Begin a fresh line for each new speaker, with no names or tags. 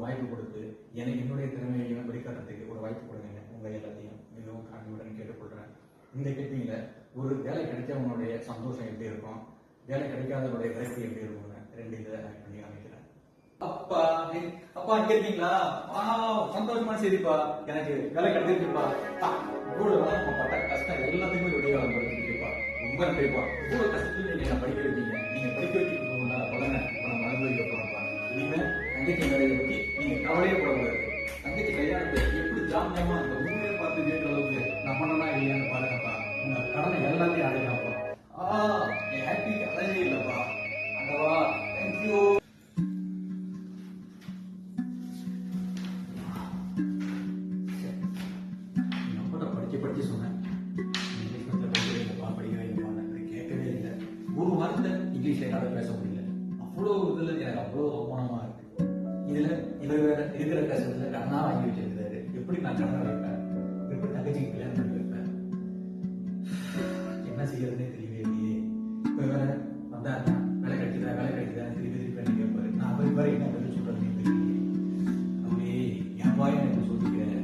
வாய்ப்பு கொடுத்து எனக்கு என்னுடைய திறமையையும் வெளிக்காட்டுறதுக்கு ஒரு வாய்ப்பு கொடுங்க. உங்க எல்லாத்தையும் மிகவும் காரணமுடன் கேட்டுக்கொள்றேன். இந்த கேட்டீங்கள ஒரு வேலை கிடைச்சவங்களுடைய சந்தோஷம் எப்படி இருக்கும், வேலை கிடைக்காதவங்களுடைய விரக்தி எப்படி இருக்கும்னு ரெண்டு இதை ஆட் பண்ணி அமைக்கிறேன். அப்பா அப்பா இங்க இருக்கீங்களா? சந்தோஷமான செய்திப்பா, எனக்கு வேலை கிடைச்சிருக்குப்பா. கூட பட்ட கஷ்டம் எல்லாத்தையுமே வெளியாகும் படிச்சிருப்பா. ரொம்ப நன்றிப்பா. இவ்வளவு கஷ்டத்துல நீங்க படிக்க வைப்பீங்க, நீங்க படிக்க வைக்கிறதுக்கு பலனை நம்ம அனுபவிக்க போறோம்ப்பா. இனிமே தங்கச்சி வேலையை பத்தி நீங்க கவலையே போடக்கூடாது. தங்கச்சி கல்யாணத்தை எப்படி ஜாமியமா அந்த உண்மையை பார்த்து கேட்கிற அளவுக்கு நான் பண்ணனா இல்லையான்னு பாருங்கப்பா. உங்க கடனை எல்லாத்தையும் அடையலாம்ப்பா. என் ஹாப்பி அழகே இல்லப்பா. அந்தவா தேங்க்யூ. படிச்சு சொன்னேன், இங்கிலீஷ் படிக்கிறீங்கப்பா படிக்கிறீங்கப்பா, கேட்கவே இல்லை. ஒரு வார்த்தை இங்கிலீஷ்ல என்னால பேச முடியல. அவ்வளோ இதுல எனக்கு அவ்வளோ அவமானமா இருக்கு. இதுல இவர் வேற இருக்கிற கஷ்டத்துல கண்ணா வாங்கி வச்சிருக்காரு. எப்படி நான் கண்ணா வைப்பேன், எப்படி தங்கச்சிக்கு கல்யாணம் பண்ணி வைப்பேன், என்ன செய்யறதுனே தெரியவே இல்லையே. இப்ப வேற வந்தா வேலை கிடைக்குதா திருப்பி திருப்பி கேட்பாரு. நான் போய் பாரு என்ன